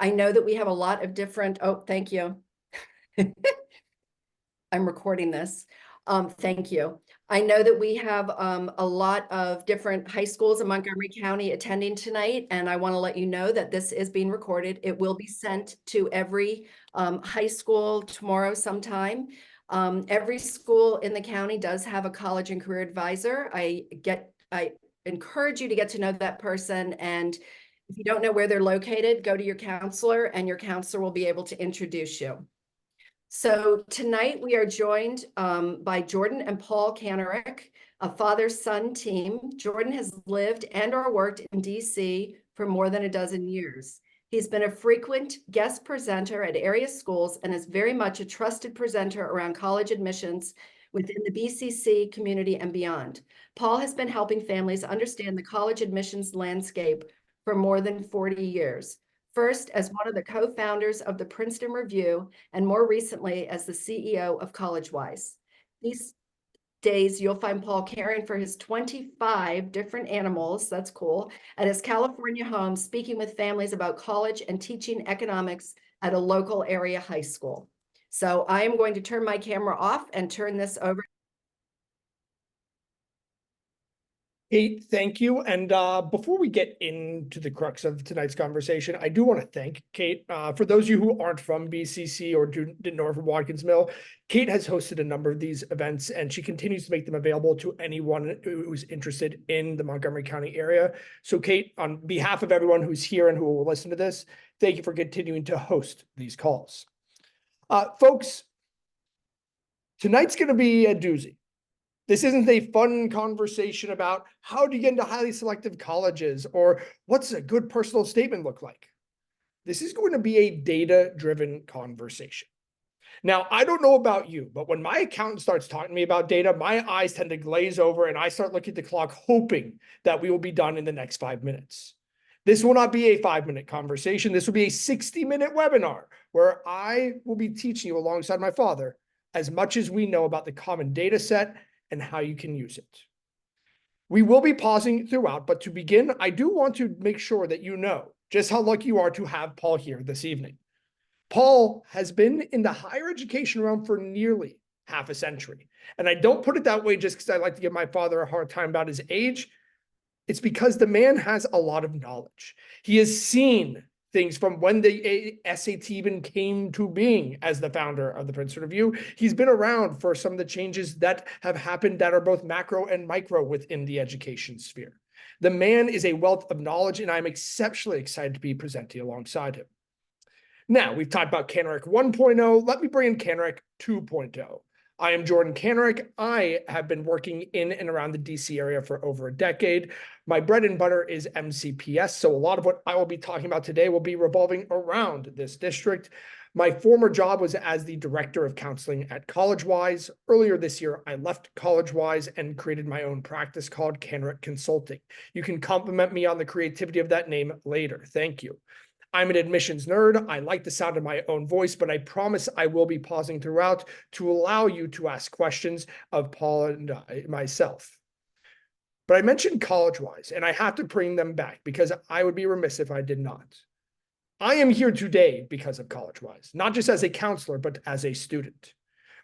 I know that we have a lot of different, oh, thank you. I'm recording this. Thank you. I know that we have a lot of different high schools in Montgomery County attending tonight, and I want to let you know that this is being recorded. It will be sent to every high school tomorrow sometime. Every school in the county does have a college and career advisor. I encourage you to get to know that person, and if you don't know where they're located, go to your counselor, and your counselor will be able to introduce you. So tonight we are joined by Jordan and Paul Kanarick, a father-son team. Jordan has lived and or worked in DC for more than a dozen years. He's been a frequent guest presenter at area schools and is very much a trusted presenter around college admissions within the BCC community and beyond. Paul has been helping families understand the college admissions landscape for more than 40 years. First, as one of the co-founders of the Princeton Review, and more recently as the CEO of CollegeWise. These days, you'll find Paul caring for his 25 different animals, that's cool, at his California home, speaking with families about college and teaching economics at a local area high school. So I am going to turn my camera off and turn this over. Kate, thank you. And before we get into the crux of tonight's conversation, I do want to thank Kate. For those of you who aren't from BCC or didn't know her from Watkins Mill, Kate has hosted a number of these events, and she continues to make them available to anyone who's interested in the Montgomery County area. So Kate, on behalf of everyone who's here and who will listen to this, thank you for continuing to host these calls. Folks, tonight's going to be a doozy. This isn't a fun conversation about how do you get into highly selective colleges or what's a good personal statement look like. This is going to be a data-driven conversation. Now, I don't know about you, but when my accountant starts talking to me about data, my eyes tend to glaze over and I start looking at the clock hoping that we will be done in the next 5 minutes. This will not be a 5-minute conversation. This will be a 60-minute webinar where I will be teaching you alongside my father as much as we know about the common data set and how you can use it. We will be pausing throughout, but to begin, I do want to make sure that you know just how lucky you are to have Paul here this evening. Paul has been in the higher education realm for nearly half a century. And I don't put it that way just because I like to give my father a hard time about his age. It's because the man has a lot of knowledge. He has seen things from when the SAT even came to being as the founder of the Princeton Review. He's been around for some of the changes that have happened that are both macro and micro within the education sphere. The man is a wealth of knowledge, and I'm exceptionally excited to be presenting alongside him. Now, we've talked about Kanarick 1.0. Let me bring in Kanarick 2.0. I am Jordan Kanarick. I have been working in and around the DC area for over a decade. My bread and butter is MCPS, so a lot of what I will be talking about today will be revolving around this district. My former job was as the director of counseling at CollegeWise. Earlier this year, I left CollegeWise and created my own practice called Kanarick Consulting. You can compliment me on the creativity of that name later. Thank you. I'm an admissions nerd. I like the sound of my own voice, but I promise I will be pausing throughout to allow you to ask questions of Paul and myself. But I mentioned CollegeWise, and I have to bring them back because I would be remiss if I did not. I am here today because of CollegeWise, not just as a counselor, but as a student.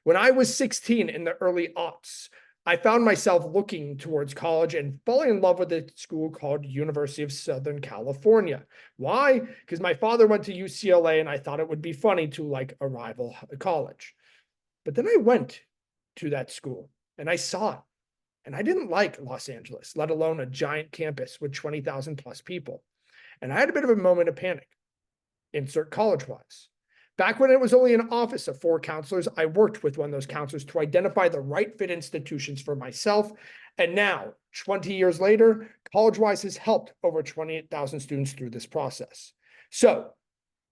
When I was 16 in the early aughts, I found myself looking towards college and falling in love with a school called University of Southern California. Why? Because my father went to UCLA and I thought it would be funny to like a rival college. But then I went to that school and I saw it. And I didn't like Los Angeles, let alone a giant campus with 20,000 plus people. And I had a bit of a moment of panic. Insert CollegeWise. Back when it was only an office of 4 counselors, I worked with one of those counselors to identify the right fit institutions for myself. And now, 20 years later, CollegeWise has helped over 28,000 students through this process. So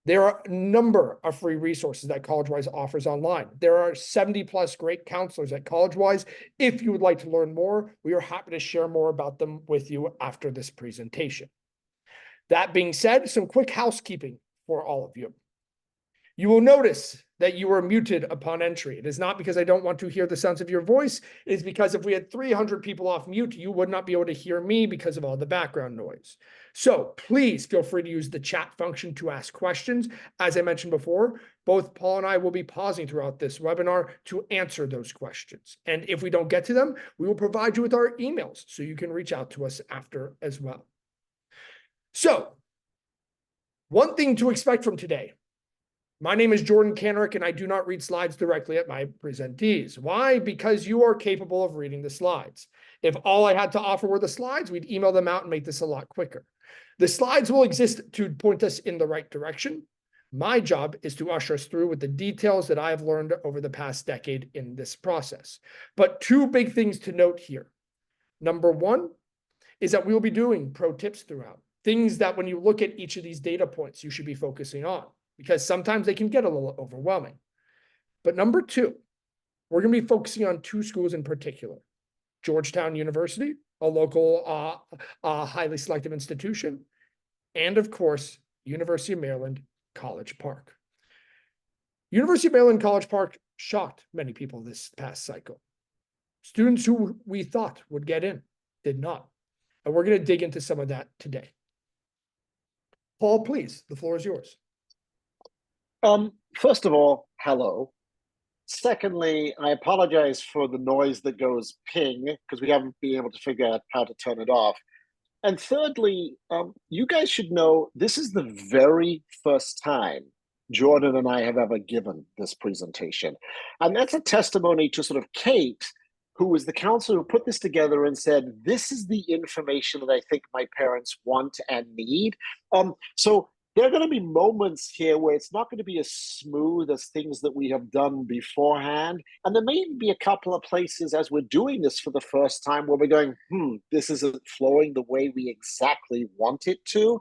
there are a number of free resources that CollegeWise offers online. There are 70 plus great counselors at CollegeWise. If you would like to learn more, we are happy to share more about them with you after this presentation. That being said, some quick housekeeping for all of you. You will notice that you are muted upon entry. It is not because I don't want to hear the sounds of your voice. It is because if we had 300 people off mute, you would not be able to hear me because of all the background noise. So please feel free to use the chat function to ask questions. As I mentioned before, both Paul and I will be pausing throughout this webinar to answer those questions. And if we don't get to them, we will provide you with our emails so you can reach out to us after as well. So, one thing to expect from today. My name is Jordan Canerick, and I do not read slides directly at my presentees. Why? Because you are capable of reading the slides. If all I had to offer were the slides, we'd email them out and make this a lot quicker. The slides will exist to point us in the right direction. My job is to usher us through with the details that I have learned over the past decade in this process. But two big things to note here. Number one is that we will be doing pro tips throughout. Things that when you look at each of these data points, you should be focusing on, because sometimes they can get a little overwhelming. But number two, we're going to be focusing on two schools in particular: Georgetown University, a local highly selective institution, and of course, University of Maryland, College Park. University of Maryland, College Park shocked many people this past cycle. Students who we thought would get in did not. And we're going to dig into some of that today. Paul, please, the floor is yours. First of all, hello. Secondly, I apologize for the noise that goes ping because we haven't been able to figure out how to turn it off. And thirdly, you guys should know this is the very first time Jordan and I have ever given this presentation. And that's a testimony to sort of Kate, who was the counselor who put this together and said, this is the information that I think my parents want and need. So there are going to be moments here where it's not going to be as smooth as things that we have done beforehand. And there may even be a couple of places as we're doing this for the first time where we're going, this isn't flowing the way we exactly want it to.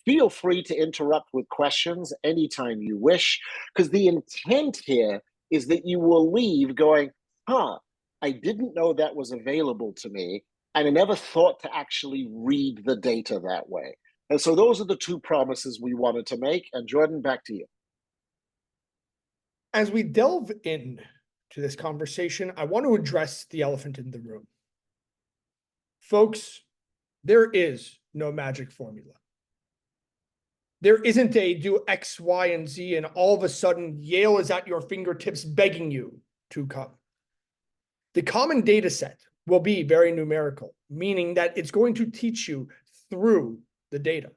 Feel free to interrupt with questions anytime you wish, because the intent here is that you will leave going, I didn't know that was available to me, and I never thought to actually read the data that way. And so those are the two promises we wanted to make. And Jordan, back to you. As we delve into this conversation, I want to address the elephant in the room. Folks, there is no magic formula. There isn't a do X, Y, and Z, and all of a sudden Yale is at your fingertips begging you to come. The common data set will be very numerical, meaning that it's going to teach you through the data.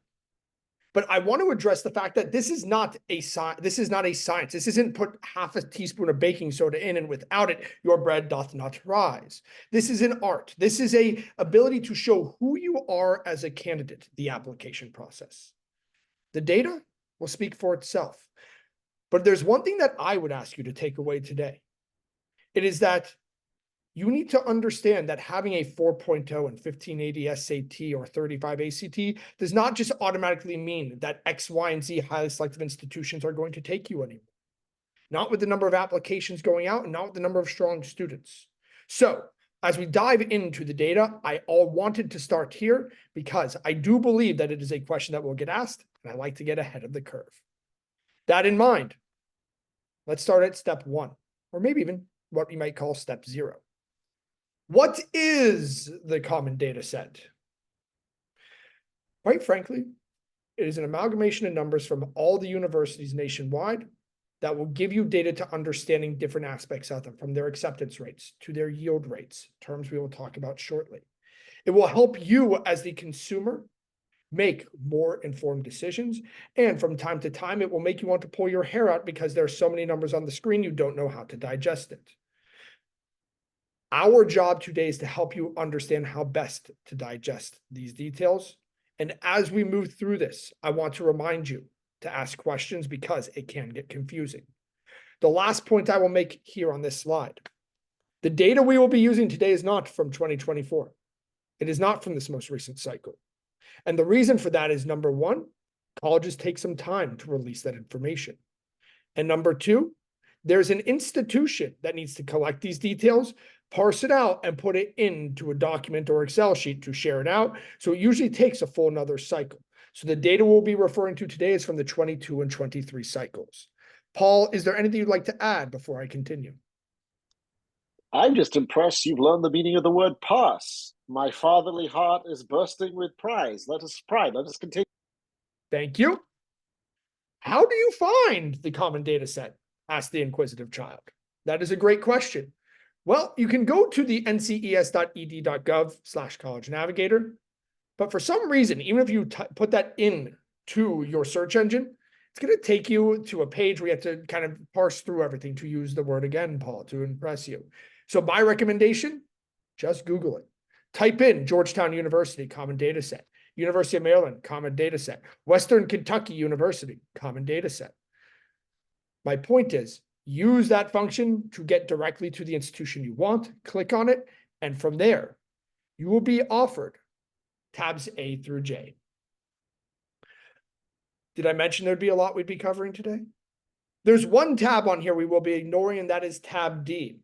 But I want to address the fact that this is not a science. This isn't put half a teaspoon of baking soda in, and without it, your bread doth not rise. This is an art. This is a ability to show who you are as a candidate, the application process. The data will speak for itself. But there's one thing that I would ask you to take away today. It is that you need to understand that having a 4.0 and 1580 SAT or 35 ACT does not just automatically mean that X, Y, and Z highly selective institutions are going to take you anymore. Not with the number of applications going out and not with the number of strong students. So as we dive into the data, I wanted to start here because I do believe that it is a question that will get asked, and I like to get ahead of the curve. That in mind, let's start at step one, or maybe even what we might call step zero. What is the common data set? Quite frankly, it is an amalgamation of numbers from all the universities nationwide that will give you data to understanding different aspects of them, from their acceptance rates to their yield rates, terms we will talk about shortly. It will help you as the consumer make more informed decisions. And from time to time, it will make you want to pull your hair out because there are so many numbers on the screen, you don't know how to digest it. Our job today is to help you understand how best to digest these details. And as we move through this, I want to remind you to ask questions because it can get confusing. The last point I will make here on this slide, the data we will be using today is not from 2024. It is not from this most recent cycle. And the reason for that is, number one, colleges take some time to release that information. And number two, there's an institution that needs to collect these details, parse it out, and put it into a document or Excel sheet to share it out. So it usually takes a full another cycle. So the data we'll be referring to today is from the 22 and 23 cycles. Paul, is there anything you'd like to add before I continue? I'm just impressed you've learned the meaning of the word parse. My fatherly heart is bursting with pride. Let us continue. Thank you. How do you find the common data set? Asked the inquisitive child. That is a great question. Well, you can go to the nces.ed.gov/college navigator. But for some reason, even if you put that in to your search engine, it's going to take you to a page where you have to kind of parse through everything, to use the word again, Paul, to impress you. So my recommendation, just Google it. Type in Georgetown University Common Data Set, University of Maryland Common Data Set, Western Kentucky University Common Data Set. My point is, use that function to get directly to the institution you want, click on it, and from there, you will be offered tabs A through J. Did I mention there'd be a lot we'd be covering today? There's one tab on here we will be ignoring, and that is tab D.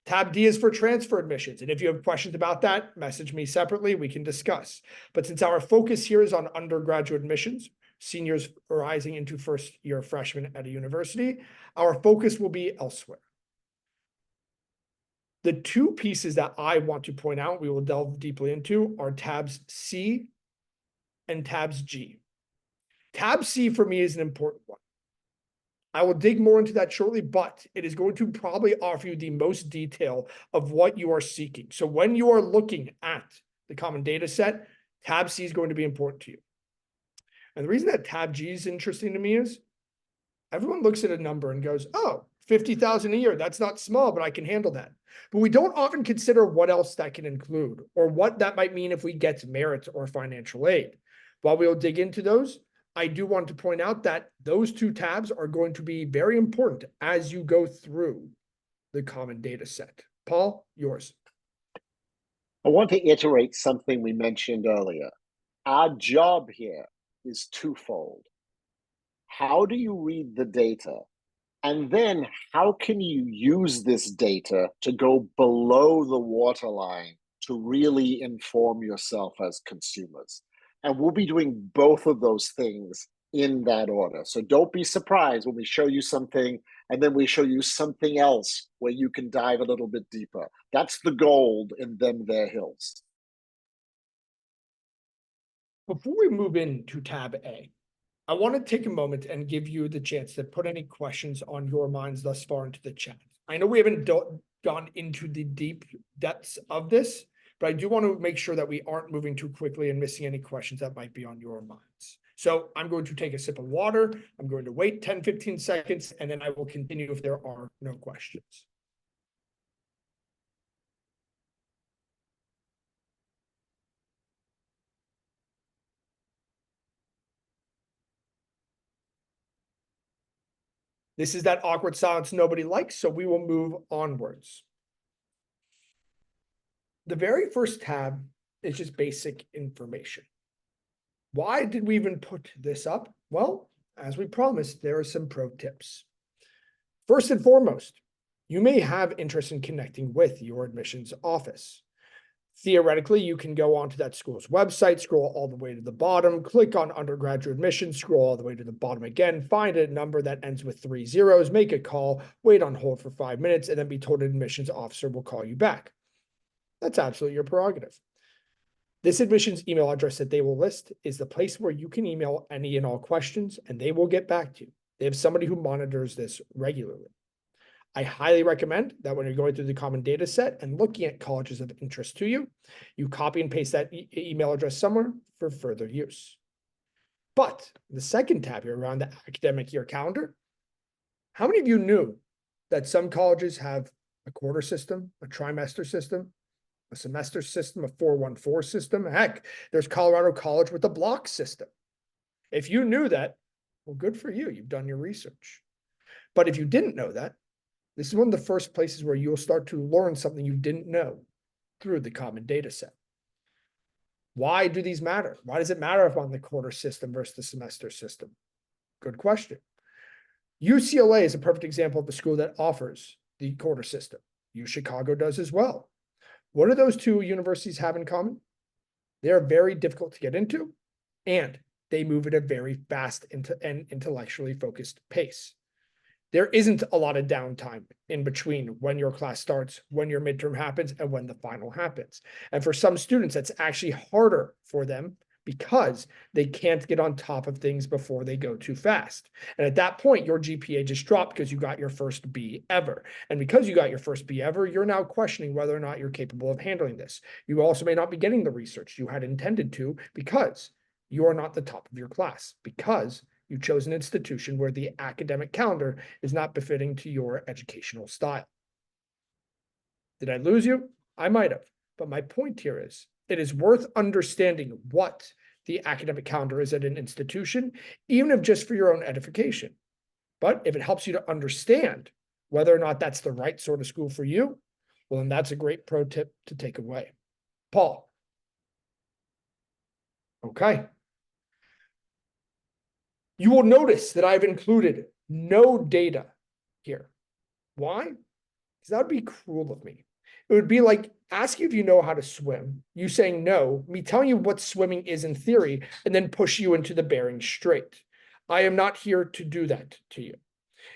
Tab D is for transfer admissions. And if you have questions about that, message me separately, we can discuss. But since our focus here is on undergraduate admissions, seniors rising into first year freshmen at a university, our focus will be elsewhere. The two pieces that I want to point out, we will delve deeply into, are tabs C and tabs G. Tab C for me is an important one. I will dig more into that shortly, but it is going to probably offer you the most detail of what you are seeking. So when you are looking at the common data set, tab C is going to be important to you. And the reason that tab G is interesting to me is everyone looks at a number and goes, oh, 50,000 a year, that's not small, but I can handle that. But we don't often consider what else that can include or what that might mean if we get merit or financial aid. While we'll dig into those, I do want to point out that those two tabs are going to be very important as you go through the common data set. Paul, yours. I want to iterate something we mentioned earlier. Our job here is twofold. How do you read the data? And then how can you use this data to go below the waterline to really inform yourself as consumers? And we'll be doing both of those things in that order. So don't be surprised when we show you something and then we show you something else where you can dive a little bit deeper. That's the gold in them there hills. Before we move into tab A, I want to take a moment and give you the chance to put any questions on your minds thus far into the chat. I know we haven't gone into the deep depths of this, but I do want to make sure that we aren't moving too quickly and missing any questions that might be on your minds. So I'm going to take a sip of water. I'm going to wait 10, 15 seconds, and then I will continue if there are no questions. This is that awkward silence nobody likes, so we will move onwards. The very first tab is just basic information. Why did we even put this up? Well, as we promised, there are some pro tips. First and foremost, you may have interest in connecting with your admissions office. Theoretically, you can go onto that school's website, scroll all the way to the bottom, click on undergraduate admissions, scroll all the way to the bottom again, find a number that ends with 3 zeros, make a call, wait on hold for 5 minutes, and then be told an admissions officer will call you back. That's absolutely your prerogative. This admissions email address that they will list is the place where you can email any and all questions, and they will get back to you. They have somebody who monitors this regularly. I highly recommend that when you're going through the common data set and looking at colleges of interest to you, you copy and paste that email address somewhere for further use. But the second tab here around the academic year calendar, how many of you knew that some colleges have a quarter system, a trimester system, a semester system, a 414 system? Heck, there's Colorado College with a block system. If you knew that, well, good for you. You've done your research. But if you didn't know that, this is one of the first places where you'll start to learn something you didn't know through the common data set. Why do these matter? Why does it matter if I'm on the quarter system versus the semester system? Good question. UCLA is a perfect example of the school that offers the quarter system. UChicago does as well. What do those two universities have in common? They are very difficult to get into, and they move at a very fast and intellectually focused pace. There isn't a lot of downtime in between when your class starts, when your midterm happens, and when the final happens. And for some students, that's actually harder for them because they can't get on top of things before they go too fast. And at that point, your GPA just dropped because you got your first B ever. And because you got your first B ever, you're now questioning whether or not you're capable of handling this. You also may not be getting the research you had intended to because you are not the top of your class, because you chose an institution where the academic calendar is not befitting to your educational style. Did I lose you? I might have. But my point here is, it is worth understanding what the academic calendar is at an institution, even if just for your own edification. But if it helps you to understand whether or not that's the right sort of school for you, well, then that's a great pro tip to take away. Paul. Okay. You will notice that I've included no data here. Why? Because that would be cruel of me. It would be like asking if you know how to swim, you saying no, me telling you what swimming is in theory, and then push you into the Bering Strait. I am not here to do that to you.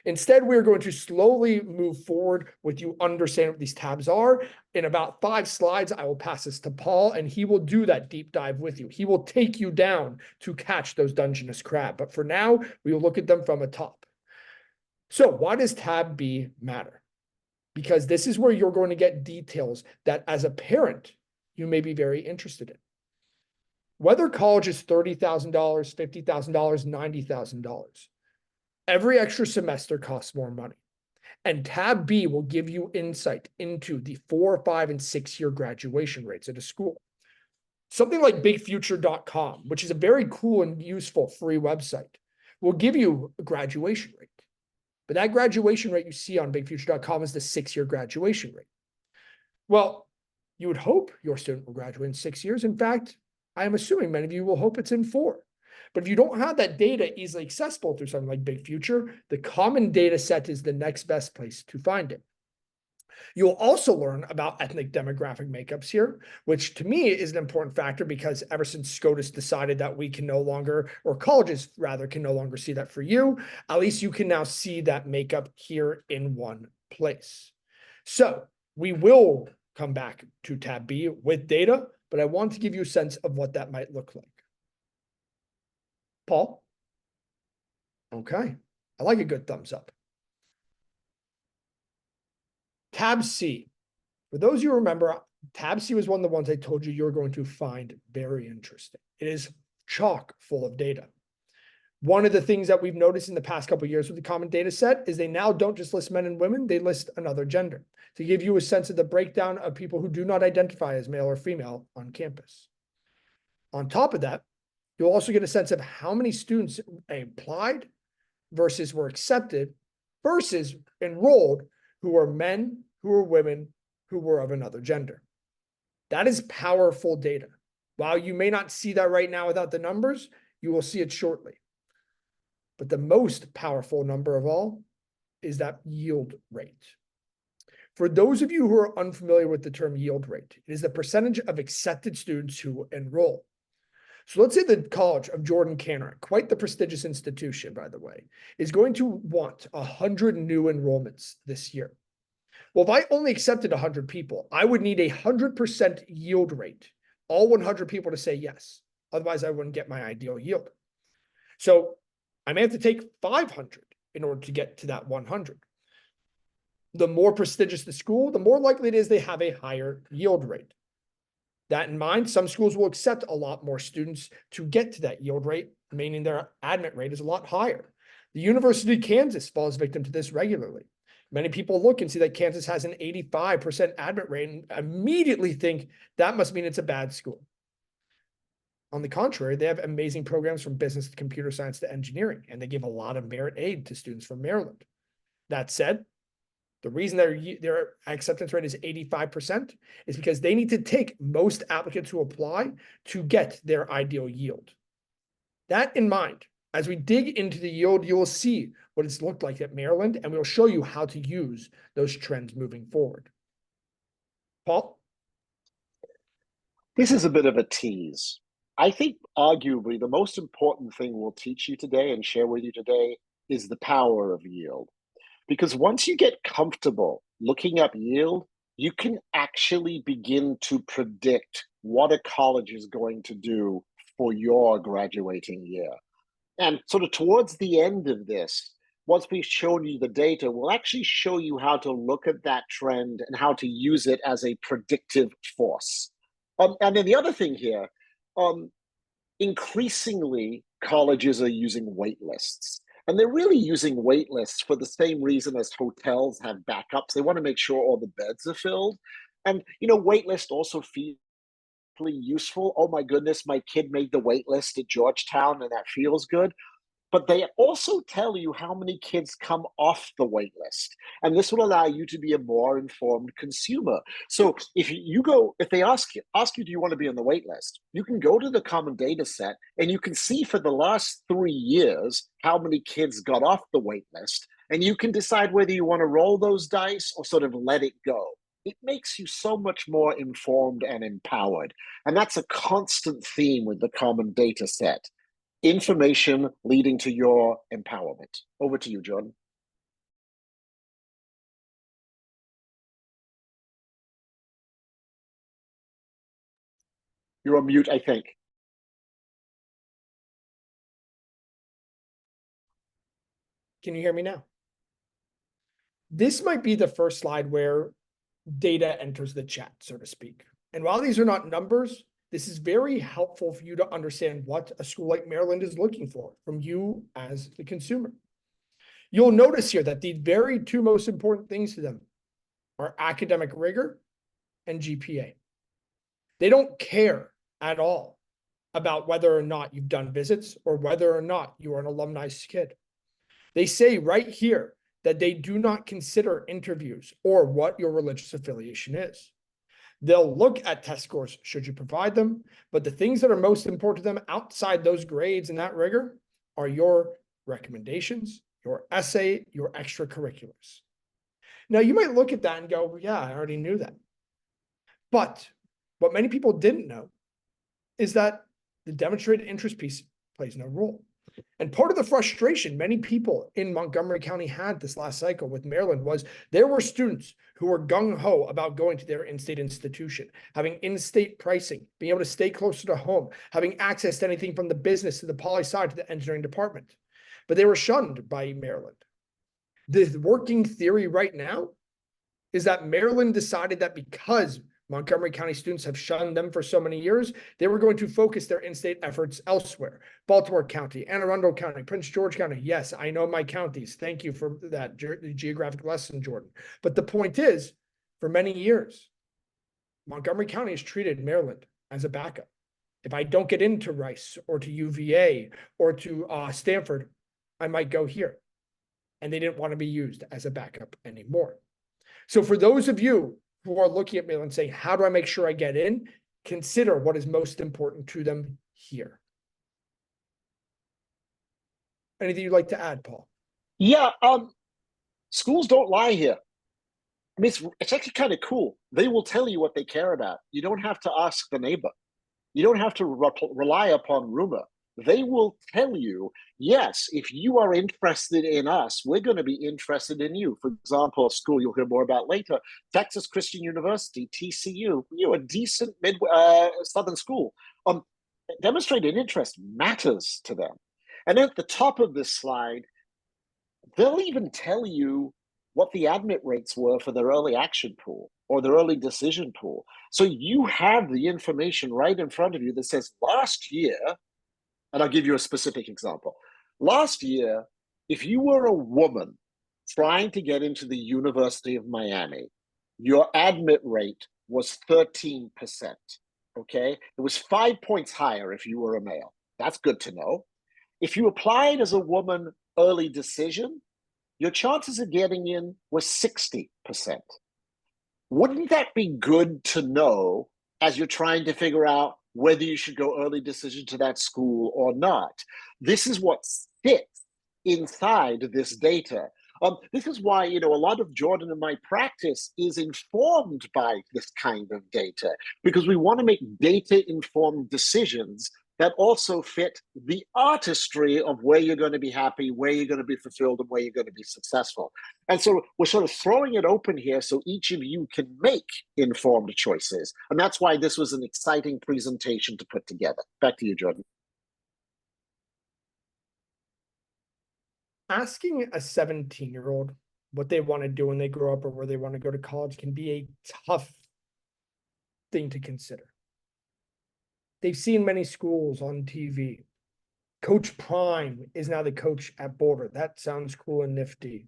Instead, we're going to slowly move forward with you understanding what these tabs are. In about 5 slides, I will pass this to Paul, and he will do that deep dive with you. He will take you down to catch those Dungeness crab. But for now, we will look at them from atop. So why does tab B matter? Because this is where you're going to get details that as a parent, you may be very interested in. Whether college is $30,000, $50,000, $90,000, every extra semester costs more money. And tab B will give you insight into the 4, 5, and 6-year graduation rates at a school. Something like bigfuture.com, which is a very cool and useful free website, will give you a graduation rate. But that graduation rate you see on bigfuture.com is the 6-year graduation rate. Well, you would hope your student will graduate in 6 years. In fact, I am assuming many of you will hope it's in 4. But if you don't have that data easily accessible through something like Big Future, the common data set is the next best place to find it. You'll also learn about ethnic demographic makeups here, which to me is an important factor because ever since SCOTUS decided that we can no longer, or colleges rather, can no longer see that for you, at least you can now see that makeup here in one place. So we will come back to tab B with data, but I want to give you a sense of what that might look like. Paul? Okay, I like a good thumbs up. Tab C. For those of you who remember, tab C was one of the ones I told you you're going to find very interesting. It is chock full of data. One of the things that we've noticed in the past couple of years with the common data set is they now don't just list men and women, they list another gender to give you a sense of the breakdown of people who do not identify as male or female on campus. On top of that, you'll also get a sense of how many students applied versus were accepted versus enrolled who are men, who are women, who were of another gender. That is powerful data. While you may not see that right now without the numbers, you will see it shortly. But the most powerful number of all is that yield rate. For those of you who are unfamiliar with the term yield rate, it is the percentage of accepted students who enroll. So let's say the College of Jordan Canner, quite the prestigious institution, by the way, is going to want 100 new enrollments this year. Well, if I only accepted 100 people, I would need 100% yield rate, all 100 people to say yes. Otherwise, I wouldn't get my ideal yield. So I may have to take 500 in order to get to that 100. The more prestigious the school, the more likely it is they have a higher yield rate. That in mind, some schools will accept a lot more students to get to that yield rate, meaning their admit rate is a lot higher. The University of Kansas falls victim to this regularly. Many people look and see that Kansas has an 85% admit rate and immediately think that must mean it's a bad school. On the contrary, they have amazing programs from business to computer science to engineering, and they give a lot of merit aid to students from Maryland. That said, the reason their acceptance rate is 85% is because they need to take most applicants who apply to get their ideal yield. That in mind, as we dig into the yield, you will see what it's looked like at Maryland, and we'll show you how to use those trends moving forward. Paul? This is a bit of a tease. I think arguably the most important thing we'll teach you today and share with you today is the power of yield. because once you get comfortable looking up yield, you can actually begin to predict what a college is going to do for your graduating year. And sort of towards the end of this, once we've shown you the data, we'll actually show you how to look at that trend and how to use it as a predictive force. And then the other thing here, increasingly, colleges are using wait lists. And they're really using wait lists for the same reason as hotels have backups. They want to make sure all the beds are filled. And, wait list also feels useful. Oh my goodness, my kid made the wait list at Georgetown and that feels good. But they also tell you how many kids come off the wait list. And this will allow you to be a more informed consumer. So if they ask you, do you want to be on the wait list? You can go to the common data set and you can see for the last 3 years how many kids got off the wait list. And you can decide whether you want to roll those dice or sort of let it go. It makes you so much more informed and empowered. And that's a constant theme with the common data set. Information leading to your empowerment. Over to you, Jordan. You're on mute, I think. Can you hear me now? This might be the first slide where data enters the chat, so to speak. And while these are not numbers, this is very helpful for you to understand what a school like Maryland is looking for from you as the consumer. You'll notice here that the very two most important things to them are academic rigor and GPA. They don't care at all about whether or not you've done visits or whether or not you are an alumni kid. They say right here that they do not consider interviews or what your religious affiliation is. They'll look at test scores should you provide them, but the things that are most important to them outside those grades and that rigor are your recommendations, your essay, your extracurriculars. Now, you might look at that and go, well, yeah, I already knew that. But what many people didn't know is that the demonstrated interest piece plays no role. And part of the frustration many people in Montgomery County had this last cycle with Maryland was there were students who were gung-ho about going to their in-state institution, having in-state pricing, being able to stay closer to home, having access to anything from the business to the poli-sci to the engineering department. But they were shunned by Maryland. The working theory right now is that Maryland decided that because Montgomery County students have shunned them for so many years, they were going to focus their in-state efforts elsewhere. Baltimore County, Anne Arundel County, Prince George County. Yes, I know my counties. Thank you for that geographic lesson, Jordan. But the point is, for many years, Montgomery County has treated Maryland as a backup. If I don't get into Rice or to UVA or to Stanford, I might go here. And they didn't want to be used as a backup anymore. So for those of you who are looking at Maryland saying, how do I make sure I get in? Consider what is most important to them here. Anything you'd like to add, Paul? Yeah, schools don't lie here. I mean, it's actually kind of cool. They will tell you what they care about. You don't have to ask the neighbor. You don't have to rely upon rumor. They will tell you, yes, if you are interested in us, we're going to be interested in you. For example, a school you'll hear more about later, Texas Christian University, TCU, a decent Southern school. Demonstrated interest matters to them. And at the top of this slide, they'll even tell you what the admit rates were for their early action pool or their early decision pool. So you have the information right in front of you that says last year, and I'll give you a specific example. Last year, if you were a woman trying to get into the University of Miami, your admit rate was 13%, okay? It was 5 points higher if you were a male. That's good to know. If you applied as a woman early decision, your chances of getting in were 60%. Wouldn't that be good to know as you're trying to figure out whether you should go early decision to that school or not? This is what sits inside this data. This is why, a lot of Jordan and my practice is informed by this kind of data, because we want to make data-informed decisions that also fit the artistry of where you're going to be happy, where you're going to be fulfilled, and where you're going to be successful. And so we're sort of throwing it open here so each of you can make informed choices. And that's why this was an exciting presentation to put together. Back to you, Jordan. Asking a 17-year-old what they want to do when they grow up or where they want to go to college can be a tough thing to consider. They've seen many schools on TV. Coach Prime is now the coach at Boulder. That sounds cool and nifty.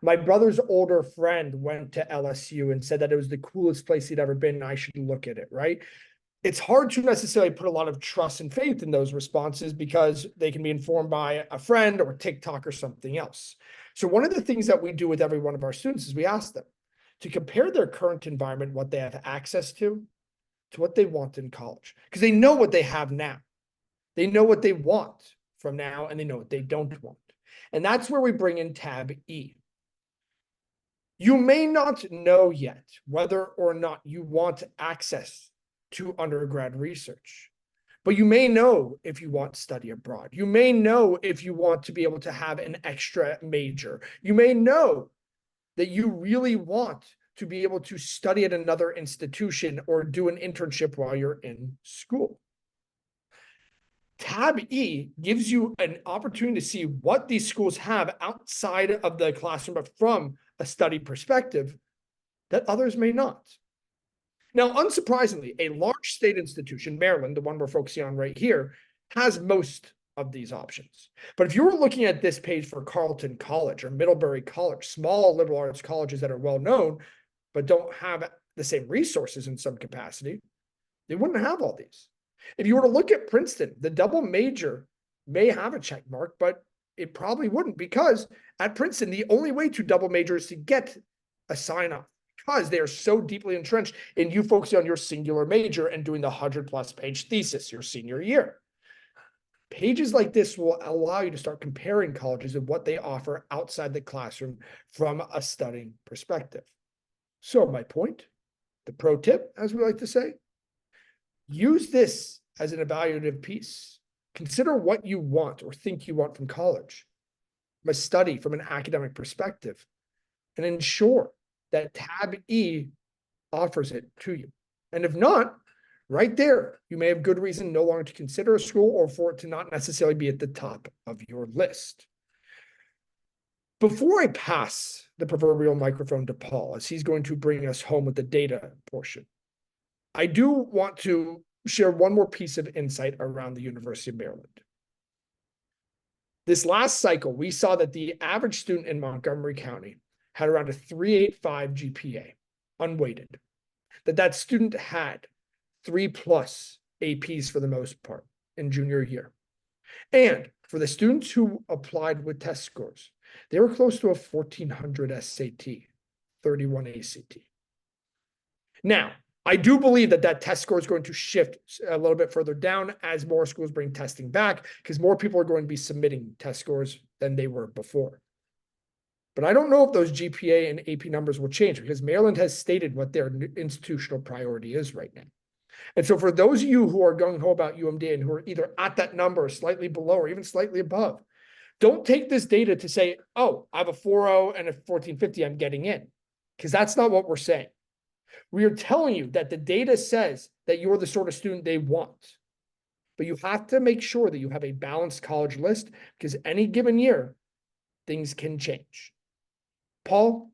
My brother's older friend went to LSU and said that it was the coolest place he'd ever been, and I should look at it, right? It's hard to necessarily put a lot of trust and faith in those responses because they can be informed by a friend or TikTok or something else. So one of the things that we do with every one of our students is we ask them to compare their current environment, what they have access to what they want in college, because they know what they have now. They know what they want from now, and they know what they don't want. And that's where we bring in tab E. You may not know yet whether or not you want access to undergrad research, but you may know if you want to study abroad. You may know if you want to be able to have an extra major. You may know that you really want to be able to study at another institution or do an internship while you're in school. Tab E gives you an opportunity to see what these schools have outside of the classroom, but from a study perspective that others may not. Now, unsurprisingly, a large state institution, Maryland, the one we're focusing on right here, has most of these options. But if you were looking at this page for Carleton College or Middlebury College, small liberal arts colleges that are well known, but don't have the same resources in some capacity, they wouldn't have all these. If you were to look at Princeton, the double major may have a check mark, but it probably wouldn't, because at Princeton, the only way to double major is to get a sign-off, because they are so deeply entrenched in you focusing on your singular major and doing the 100+ page thesis your senior year. Pages like this will allow you to start comparing colleges and what they offer outside the classroom from a studying perspective. So my point, the pro tip, as we like to say, use this as an evaluative piece. Consider what you want or think you want from college, from a study, from an academic perspective, and ensure that tab E offers it to you. And if not, right there, you may have good reason no longer to consider a school or for it to not necessarily be at the top of your list. Before I pass the proverbial microphone to Paul, as he's going to bring us home with the data portion, I do want to share one more piece of insight around the University of Maryland. This last cycle, we saw that the average student in Montgomery County had around a 3.85 GPA, unweighted. That student had 3+ APs for the most part in junior year. And for the students who applied with test scores, they were close to a 1,400 SAT, 31 ACT. Now, I do believe that test score is going to shift a little bit further down as more schools bring testing back, because more people are going to be submitting test scores than they were before. But I don't know if those GPA and AP numbers will change, because Maryland has stated what their institutional priority is right now. And so for those of you who are gung-ho about UMD and who are either at that number or slightly below or even slightly above, don't take this data to say, oh, I have a 4.0 and a 1450, I'm getting in, because that's not what we're saying. We are telling you that the data says that you're the sort of student they want, but you have to make sure that you have a balanced college list, because any given year, things can change. Paul,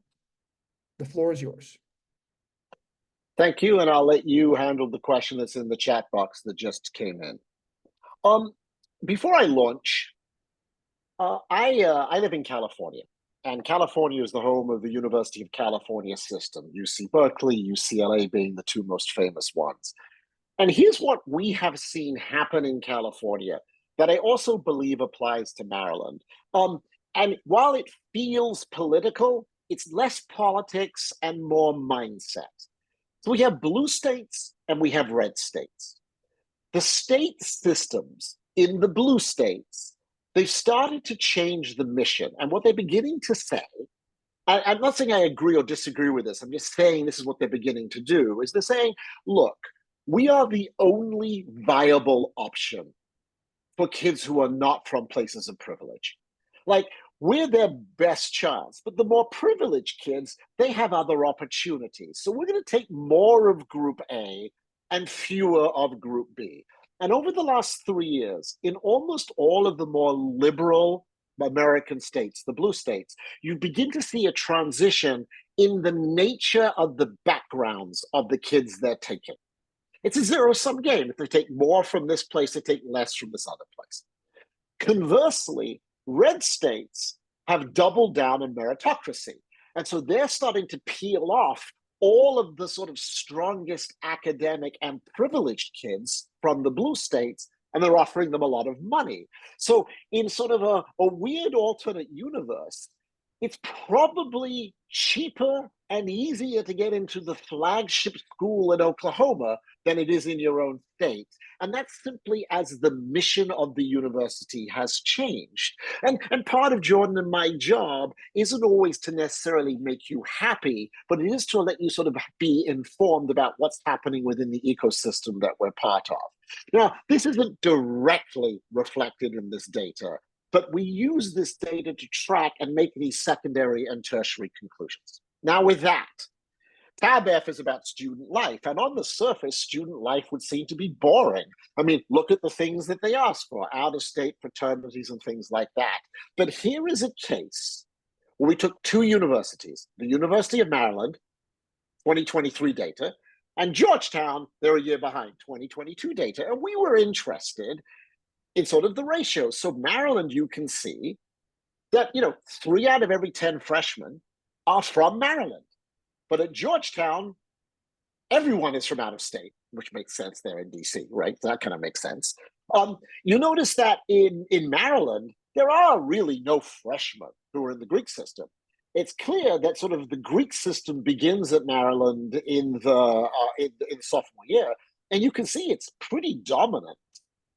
the floor is yours. Thank you, and I'll let you handle the question that's in the chat box that just came in. Before I launch, I live in California, and California is the home of the University of California system, UC Berkeley, UCLA being the two most famous ones. And here's what we have seen happen in California that I also believe applies to Maryland. And while it feels political, it's less politics and more mindset. So we have blue states and we have red states. The state systems in the blue states, they've started to change the mission. And what they're beginning to say, I'm not saying I agree or disagree with this, I'm just saying this is what they're beginning to do, is they're saying, look, we are the only viable option for kids who are not from places of privilege. Like, we're their best chance, but the more privileged kids, they have other opportunities. So we're going to take more of Group A and fewer of Group B. And over the last 3 years, in almost all of the more liberal American states, the blue states, you begin to see a transition in the nature of the backgrounds of the kids they're taking. It's a zero-sum game. If they take more from this place, they take less from this other place. Conversely, red states have doubled down on meritocracy. And so they're starting to peel off all of the sort of strongest academic and privileged kids from the blue states, and they're offering them a lot of money. So in sort of a weird alternate universe, it's probably cheaper and easier to get into the flagship school in Oklahoma than it is in your own state. And that's simply as the mission of the university has changed. And part of Jordan and my job isn't always to necessarily make you happy, but it is to let you sort of be informed about what's happening within the ecosystem that we're part of. Now, this isn't directly reflected in this data, but we use this data to track and make these secondary and tertiary conclusions. Now, with that, Tab F is about student life, and on the surface, student life would seem to be boring. I mean, look at the things that they ask for, out-of-state fraternities and things like that. But here is a case where we took 2 universities, the University of Maryland, 2023 data, and Georgetown, they're a year behind, 2022 data, and we were interested in sort of the ratios. So Maryland, you can see that, 3 out of every 10 freshmen are from Maryland. But at Georgetown, everyone is from out of state, which makes sense there in DC, right? That kind of makes sense. You notice that in Maryland, there are really no freshmen who are in the Greek system. It's clear that sort of the Greek system begins at Maryland in the sophomore year, and you can see it's pretty dominant.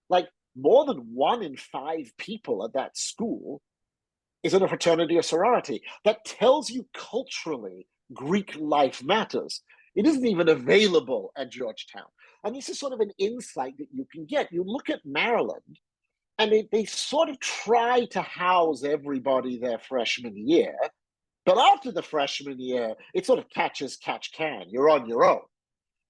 Like, more than 1 in 5 people at that school is in a fraternity or sorority. That tells you culturally Greek life matters. It isn't even available at Georgetown. And this is sort of an insight that you can get. You look at Maryland, and they sort of try to house everybody their freshman year. But after the freshman year, it sort of catch can. You're on your own.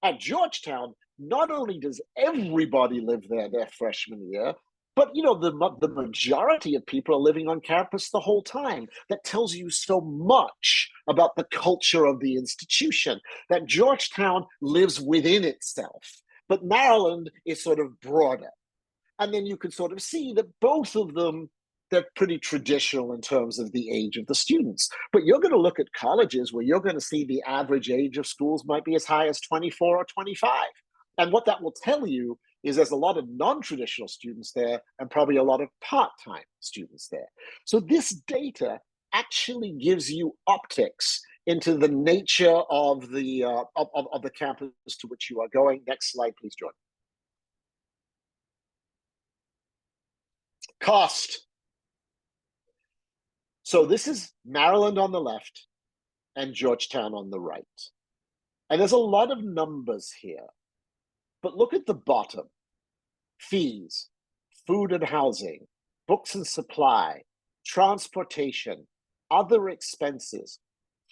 At Georgetown, not only does everybody live there their freshman year, but the majority of people are living on campus the whole time. That tells you so much about the culture of the institution, that Georgetown lives within itself, but Maryland is sort of broader. And then you can sort of see that both of them, they're pretty traditional in terms of the age of the students. But you're going to look at colleges where you're going to see the average age of schools might be as high as 24 or 25. And what that will tell you is there's a lot of non-traditional students there and probably a lot of part-time students there. So this data actually gives you optics into the nature of the campus to which you are going. Next slide, please, Jordan. Cost. So this is Maryland on the left and Georgetown on the right. And there's a lot of numbers here. But look at the bottom. Fees, food and housing, books and supply, transportation, other expenses.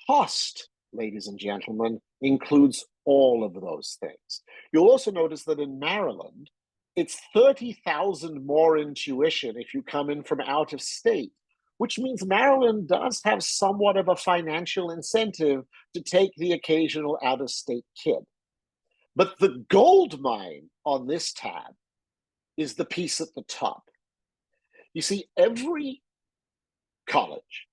Cost, ladies and gentlemen, includes all of those things. You'll also notice that in Maryland, it's $30,000 more in tuition if you come in from out of state, which means Maryland does have somewhat of a financial incentive to take the occasional out-of-state kid. But the gold mine on this tab is the piece at the top. You see, every college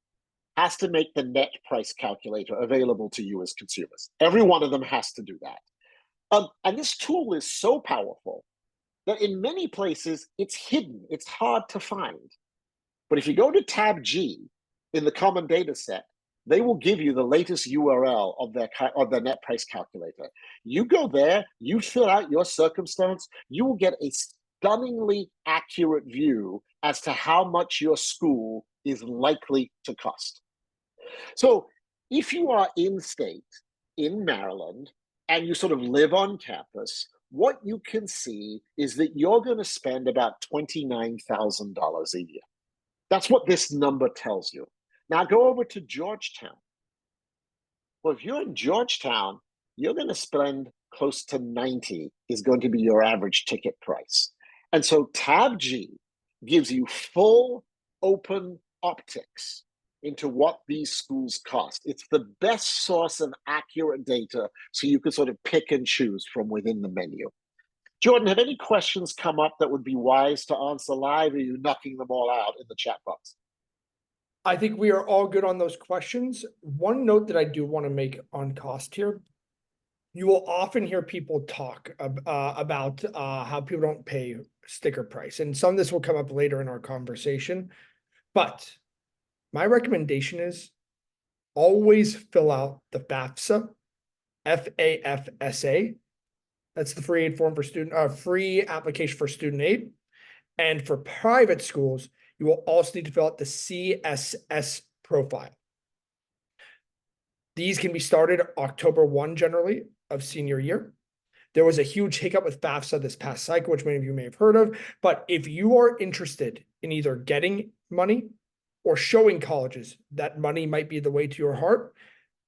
has to make the net price calculator available to you as consumers. Every one of them has to do that. And this tool is so powerful that in many places it's hidden, it's hard to find. But if you go to tab G in the common data set, they will give you the latest URL of their net price calculator. You go there, you fill out your circumstance, you will get a stunningly accurate view as to how much your school is likely to cost. So if you are in state, in Maryland, and you sort of live on campus, what you can see is that you're going to spend about $29,000 a year. That's what this number tells you. Now go over to Georgetown. Well, if you're in Georgetown, you're going to spend close to 90 is going to be your average ticket price. And so Tab G gives you full open optics into what these schools cost. It's the best source of accurate data, so you can sort of pick and choose from within the menu. Jordan, have any questions come up that would be wise to answer live, or are you knocking them all out in the chat box? I think we are all good on those questions. One note that I do want to make on cost here. You will often hear people talk about how people don't pay sticker price, and some of this will come up later in our conversation. But my recommendation is always fill out the FAFSA, FAFSA. That's the free aid form for free application for student aid. And for private schools, you will also need to fill out the CSS profile. These can be started October 1 generally of senior year. There was a huge hiccup with FAFSA this past cycle, which many of you may have heard of. But if you are interested in either getting money or showing colleges that money might be the way to your heart,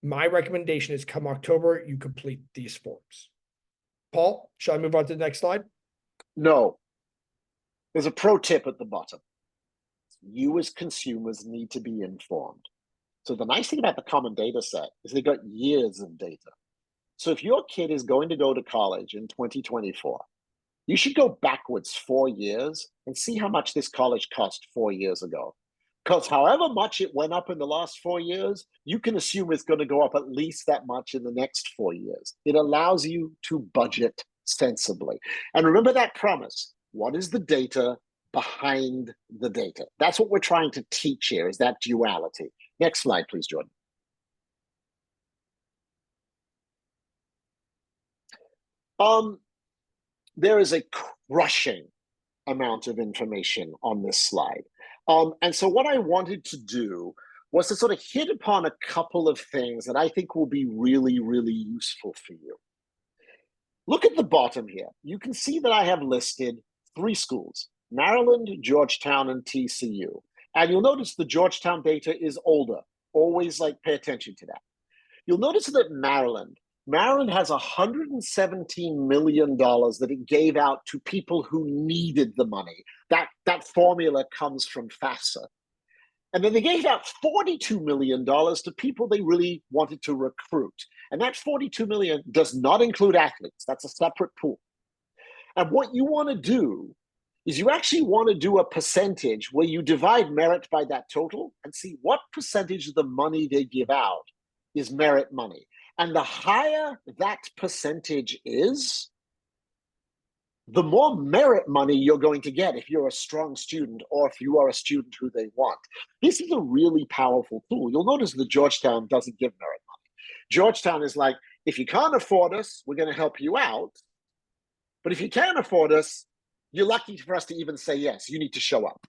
my recommendation is come October, you complete these forms. Paul, shall I move on to the next slide? No. There's a pro tip at the bottom. You as consumers need to be informed. So the nice thing about the common data set is they got years of data. So if your kid is going to go to college in 2024, you should go backwards 4 years and see how much this college cost 4 years ago. Because however much it went up in the last 4 years, you can assume it's going to go up at least that much in the next 4 years. It allows you to budget sensibly. And remember that promise. What is the data behind the data? That's what we're trying to teach here, is that duality. Next slide, please, Jordan. There is a crushing amount of information on this slide. And so what I wanted to do was to sort of hit upon a couple of things that I think will be really, really useful for you. Look at the bottom here. You can see that I have listed 3 schools, Maryland, Georgetown, and TCU. And you'll notice the Georgetown data is older. Always pay attention to that. You'll notice that Maryland has $117 million that it gave out to people who needed the money. That formula comes from FAFSA. And then they gave out $42 million to people they really wanted to recruit. And that $42 million does not include athletes. That's a separate pool. And what you want to do is you actually want to do a percentage where you divide merit by that total and see what percentage of the money they give out is merit money. And the higher that percentage is, the more merit money you're going to get if you're a strong student or if you are a student who they want. This is a really powerful tool. You'll notice that Georgetown doesn't give merit money. Georgetown is like, if you can't afford us, we're going to help you out. But if you can't afford us, you're lucky for us to even say yes. You need to show up.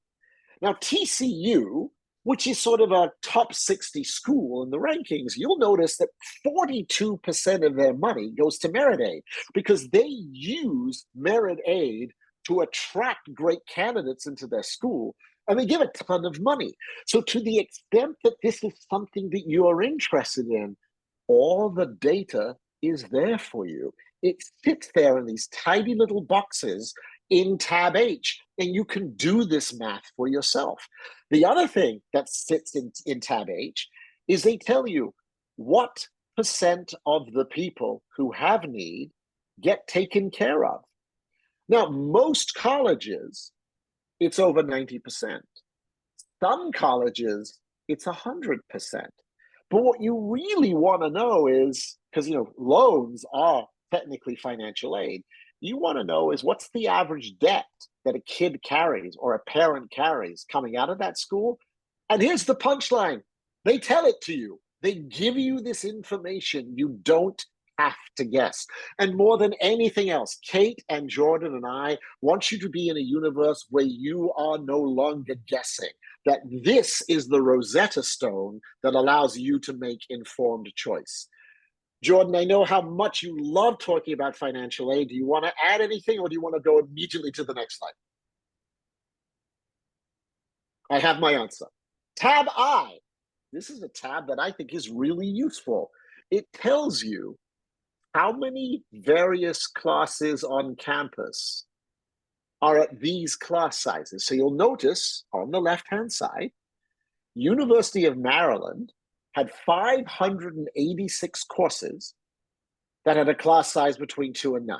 Now, TCU, which is sort of a top 60 school in the rankings, you'll notice that 42% of their money goes to merit aid because they use merit aid to attract great candidates into their school, and they give a ton of money. So to the extent that this is something that you are interested in, all the data is there for you. It sits there in these tiny little boxes in tab H, and you can do this math for yourself. The other thing that sits in tab H is they tell you what percent of the people who have need get taken care of. Now, most colleges, it's over 90%. Some colleges, it's 100%. But what you really want to know is, because loans are technically financial aid, you want to know is what's the average debt that a kid carries or a parent carries coming out of that school. And here's the punchline. They tell it to you. They give you this information. You don't have to guess. And more than anything else, Kate and Jordan and I want you to be in a universe where you are no longer guessing, that this is the Rosetta Stone that allows you to make informed choice. Jordan, I know how much you love talking about financial aid. Do you want to add anything, or do you want to go immediately to the next slide? I have my answer. Tab I. This is a tab that I think is really useful. It tells you how many various classes on campus are at these class sizes. So you'll notice on the left-hand side, University of Maryland had 586 courses that had a class size between 2 and 9.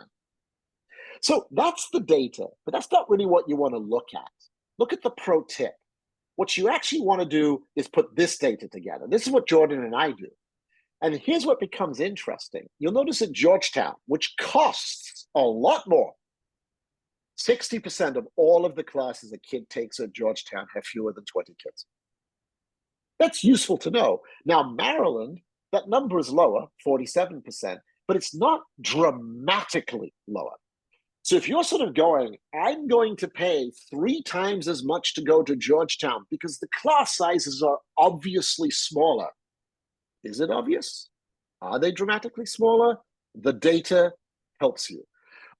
So that's the data, but that's not really what you want to look at. Look at the pro tip. What you actually want to do is put this data together. This is what Jordan and I do. And here's what becomes interesting. You'll notice at Georgetown, which costs a lot more, 60% of all of the classes a kid takes at Georgetown have fewer than 20 kids. That's useful to know. Now, Maryland, that number is lower, 47%, but it's not dramatically lower. So if you're sort of going, I'm going to pay 3 times as much to go to Georgetown because the class sizes are obviously smaller. Is it obvious? Are they dramatically smaller? The data helps you.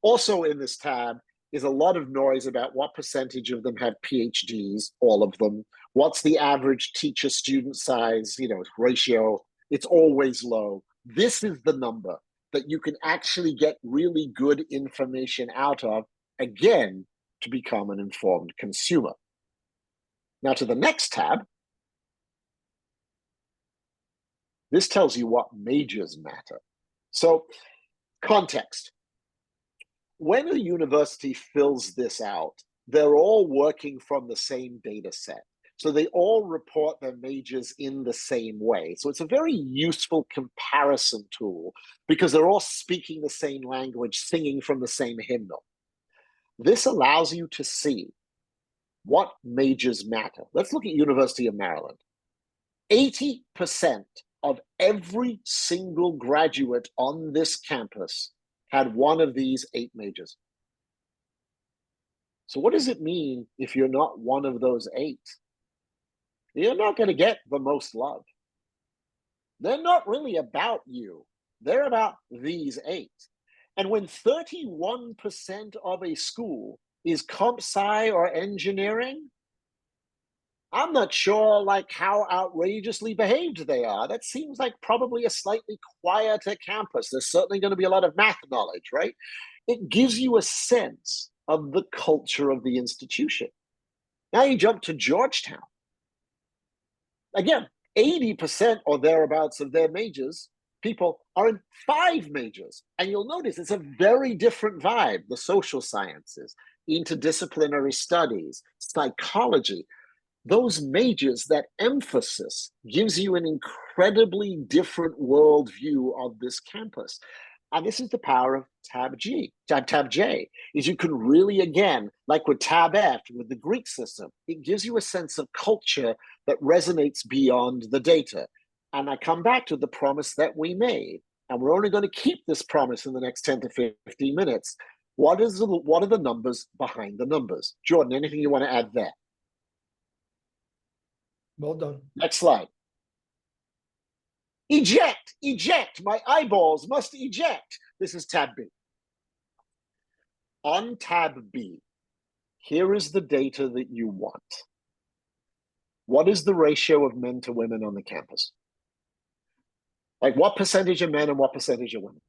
Also in this tab is a lot of noise about what percentage of them have PhDs, all of them. What's the average teacher-student size, ratio? It's always low. This is the number that you can actually get really good information out of, again, to become an informed consumer. Now to the next tab. This tells you what majors matter. So, context. When a university fills this out, they're all working from the same data set. So they all report their majors in the same way. So it's a very useful comparison tool because they're all speaking the same language, singing from the same hymnal. This allows you to see what majors matter. Let's look at University of Maryland. 80% of every single graduate on this campus had one of these 8 majors. So what does it mean if you're not one of those 8? You're not going to get the most love. They're not really about you. They're about these 8. And when 31% of a school is comp sci or engineering, I'm not sure how outrageously behaved they are. That seems like probably a slightly quieter campus. There's certainly going to be a lot of math knowledge, right? It gives you a sense of the culture of the institution. Now you jump to Georgetown. Again, 80% or thereabouts of their majors, people are in 5 majors. And you'll notice it's a very different vibe. The social sciences, interdisciplinary studies, psychology. Those majors, that emphasis gives you an incredibly different worldview of this campus. And this is the power of tab J, is you can really, again, like with tab F, with the Greek system, it gives you a sense of culture that resonates beyond the data. And I come back to the promise that we made, and we're only going to keep this promise in the next 10 to 15 minutes. What are the numbers behind the numbers? Jordan, anything you want to add there? Well done. Next slide. Eject, my eyeballs must eject. This is tab B. On tab B, here is the data that you want. What is the ratio of men to women on the campus? What percentage of men and what percentage of women?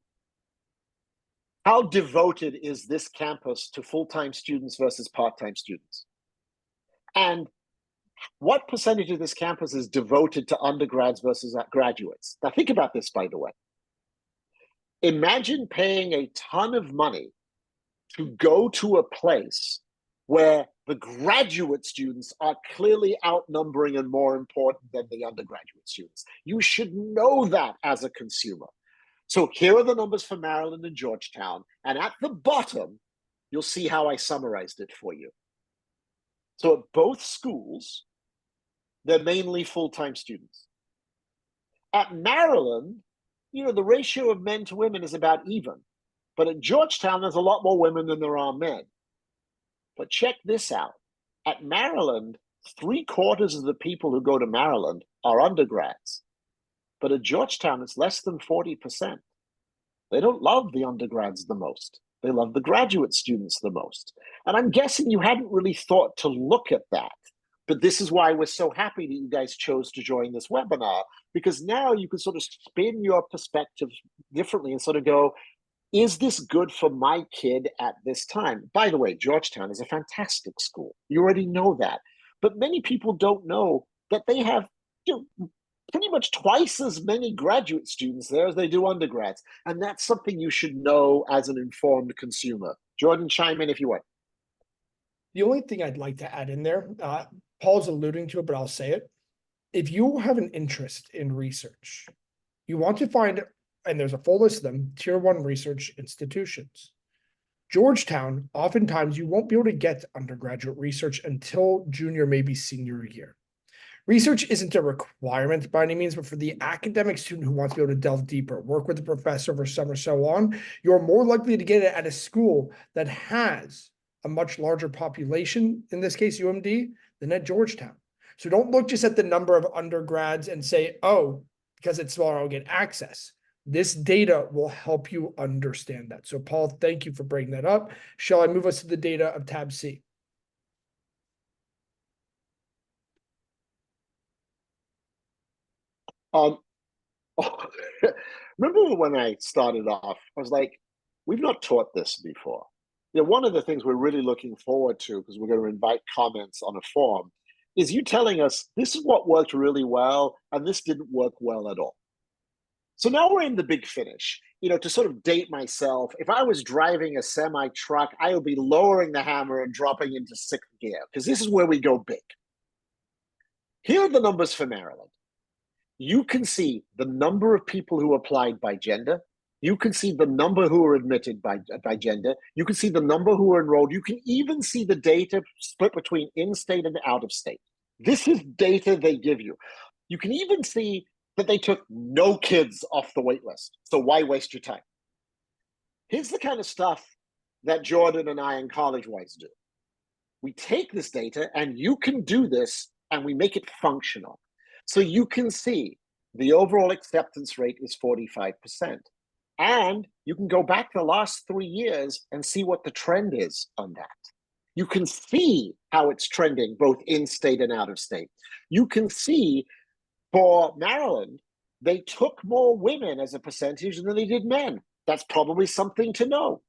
How devoted is this campus to full-time students versus part-time students? And what percentage of this campus is devoted to undergrads versus graduates? Now think about this, by the way. Imagine paying a ton of money to go to a place where the graduate students are clearly outnumbering and more important than the undergraduate students. You should know that as a consumer. So here are the numbers for Maryland and Georgetown. And at the bottom, you'll see how I summarized it for you. So at both schools, they're mainly full-time students. At Maryland, the ratio of men to women is about even. But at Georgetown, there's a lot more women than there are men. But check this out. At Maryland, 3/4 of the people who go to Maryland are undergrads. But at Georgetown, it's less than 40%. They don't love the undergrads the most. They love the graduate students the most. And I'm guessing you hadn't really thought to look at that. But this is why we're so happy that you guys chose to join this webinar, because now you can sort of spin your perspective differently and sort of go, is this good for my kid at this time? By the way, Georgetown is a fantastic school. You already know that. But many people don't know that they have, pretty much twice as many graduate students there as they do undergrads. And that's something you should know as an informed consumer. Jordan, chime in if you want. The only thing I'd like to add in there, Paul's alluding to it, but I'll say it. If you have an interest in research, you want to find, and there's a full list of them, tier 1 research institutions. Georgetown, oftentimes you won't be able to get undergraduate research until junior, maybe senior year. Research isn't a requirement by any means, but for the academic student who wants to be able to delve deeper, work with the professor for some or so on, you're more likely to get it at a school that has a much larger population, in this case UMD, than at Georgetown. So don't look just at the number of undergrads and say, oh, because it's smaller, I'll get access. This data will help you understand that. So Paul, thank you for bringing that up. Shall I move us to the data of tab C? Remember when I started off, I was like, we've not taught this before. One of the things we're really looking forward to, because we're going to invite comments on a form, is you telling us this is what worked really well and this didn't work well at all. So now we're in the big finish. To sort of date myself, if I was driving a semi truck, I would be lowering the hammer and dropping into 6th gear, because this is where we go big. Here are the numbers for Maryland. You can see the number of people who applied by gender. You can see the number who were admitted by gender. You can see the number who were enrolled. You can even see the data split between in-state and out-of-state. This is data they give you. You can even see that they took no kids off the wait list. So why waste your time? Here's the kind of stuff that Jordan and I and college-wise do. We take this data, and you can do this, and we make it functional. So you can see the overall acceptance rate is 45%. And you can go back the last 3 years and see what the trend is on that. You can see how it's trending both in-state and out-of-state. You can see for Maryland, they took more women as a percentage than they did men. That's probably something to know.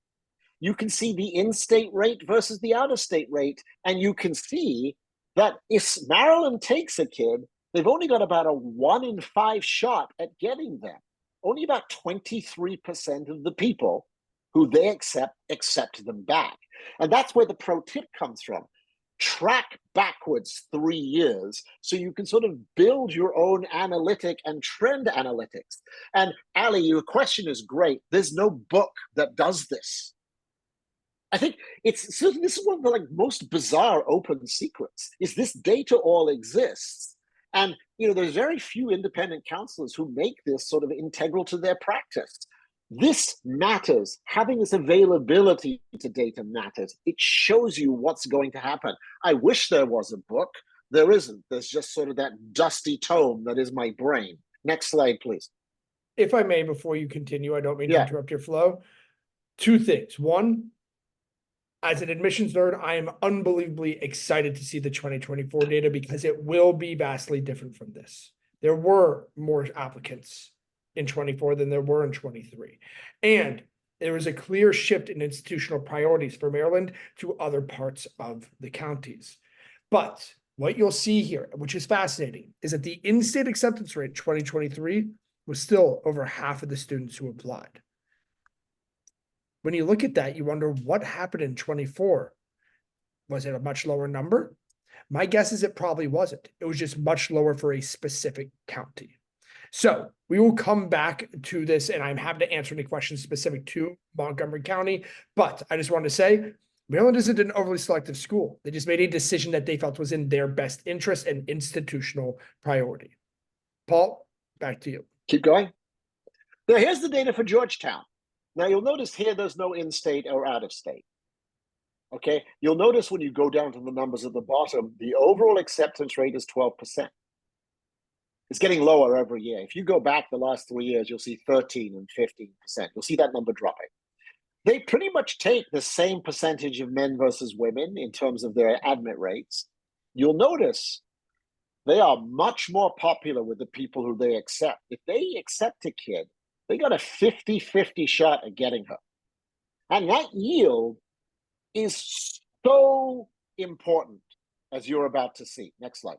You can see the in-state rate versus the out-of-state rate, and you can see that if Maryland takes a kid, they've only got about a 1 in 5 shot at getting them. Only about 23% of the people who they accept them back. And that's where the pro tip comes from. Track backwards 3 years so you can sort of build your own analytic and trend analytics. And Ali, your question is great. There's no book that does this. I think this is one of the most bizarre open secrets, is this data all exists. And there's very few independent counselors who make this sort of integral to their practice. This matters. Having this availability to data matters. It shows you what's going to happen. I wish there was a book. There isn't. There's just sort of that dusty tome that is my brain. Next slide, please. If I may, before you continue, I don't mean to interrupt your flow. 2 things. One, as an admissions nerd, I am unbelievably excited to see the 2024 data because it will be vastly different from this. There were more applicants in 24 than there were in 23. And there was a clear shift in institutional priorities for Maryland to other parts of the counties. But what you'll see here, which is fascinating, is that the in-state acceptance rate in 2023 was still over half of the students who applied. When you look at that, you wonder what happened in 24. Was it a much lower number? My guess is it probably wasn't. It was just much lower for a specific county. So we will come back to this, and I'm happy to answer any questions specific to Montgomery County. But I just wanted to say, Maryland isn't an overly selective school. They just made a decision that they felt was in their best interest and institutional priority. Paul, back to you. Keep going. Now, here's the data for Georgetown. Now, you'll notice here there's no in-state or out-of-state. Okay, you'll notice when you go down to the numbers at the bottom, the overall acceptance rate is 12%. It's getting lower every year. If you go back the last 3 years, you'll see 13 and 15%. You'll see that number dropping. They pretty much take the same percentage of men versus women in terms of their admit rates. You'll notice they are much more popular with the people who they accept. If they accept a kid, they got a 50-50 shot at getting her. And that yield is so important, as you're about to see. Next slide.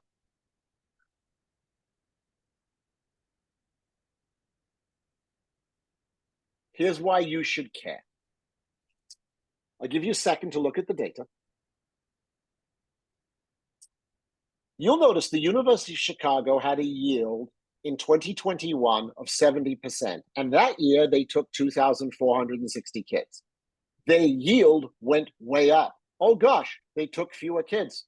Here's why you should care. I'll give you a second to look at the data. You'll notice the University of Chicago had a yield in 2021 of 70%. And that year, they took 2,460 kids. Their yield went way up. Oh gosh, they took fewer kids.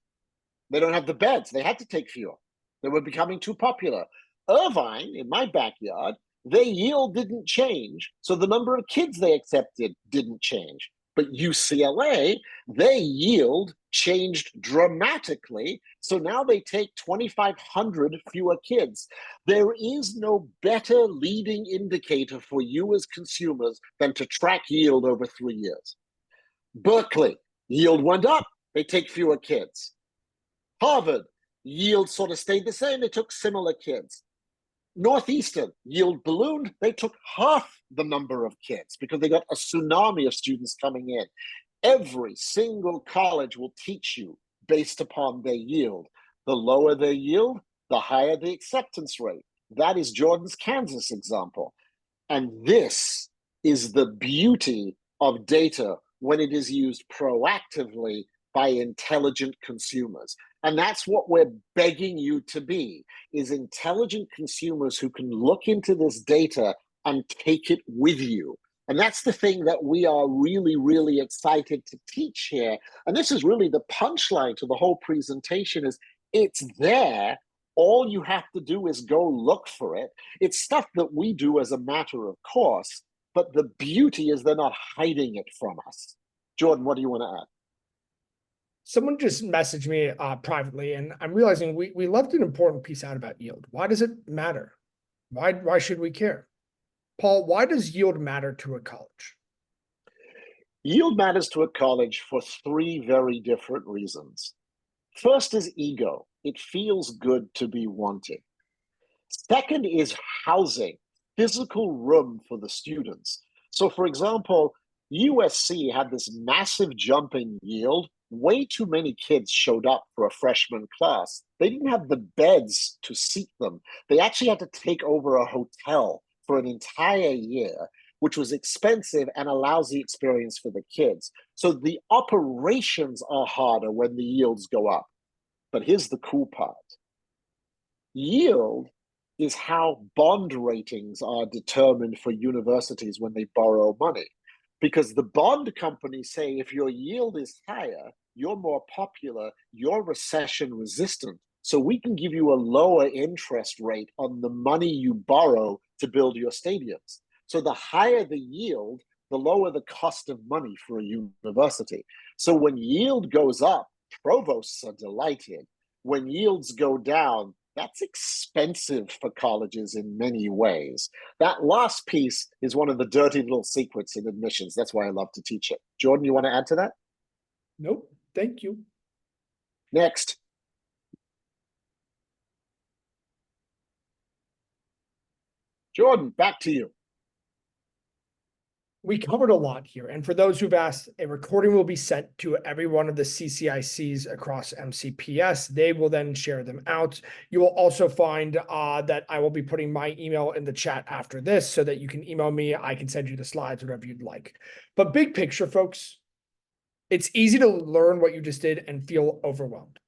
They don't have the beds. They had to take fewer. They were becoming too popular. Irvine, in my backyard, their yield didn't change. So the number of kids they accepted didn't change. But UCLA, their yield changed dramatically. So now they take 2,500 fewer kids. There is no better leading indicator for you as consumers than to track yield over 3 years. Berkeley, yield went up. They take fewer kids. Harvard, yield sort of stayed the same. They took similar kids. Northeastern, yield ballooned. They took half the number of kids because they got a tsunami of students coming in. Every single college will teach you based upon their yield. The lower their yield, the higher the acceptance rate. That is Jordan's Kansas example. And this is the beauty of data when it is used proactively by intelligent consumers. And that's what we're begging you to be, is intelligent consumers who can look into this data and take it with you. And that's the thing that we are really, really excited to teach here. And this is really the punchline to the whole presentation is it's there. All you have to do is go look for it. It's stuff that we do as a matter of course, but the beauty is they're not hiding it from us. Jordan, what do you want to add? Someone just messaged me privately, and I'm realizing we left an important piece out about yield. Why does it matter? Why should we care? Paul, why does yield matter to a college? Yield matters to a college for 3 very different reasons. First is ego. It feels good to be wanted. Second is housing, physical room for the students. So for example, USC had this massive jump in yield. Way too many kids showed up for a freshman class. They didn't have the beds to seat them. They actually had to take over a hotel for an entire year, which was expensive and a lousy experience for the kids. So the operations are harder when the yields go up. But here's the cool part. Yield is how bond ratings are determined for universities when they borrow money. Because the bond companies say if your yield is higher, you're more popular, you're recession resistant. So we can give you a lower interest rate on the money you borrow to build your stadiums. So the higher the yield, the lower the cost of money for a university. So when yield goes up, provosts are delighted. When yields go down, that's expensive for colleges in many ways. That last piece is one of the dirty little secrets in admissions. That's why I love to teach it. Jordan, you want to add to that? Nope, thank you. Next. Jordan, back to you. We covered a lot here. And for those who've asked, a recording will be sent to every one of the CCICs across MCPS. They will then share them out. You will also find that I will be putting my email in the chat after this so that you can email me. I can send you the slides, whatever you'd like. But big picture, folks, it's easy to learn what you just did and feel overwhelmed.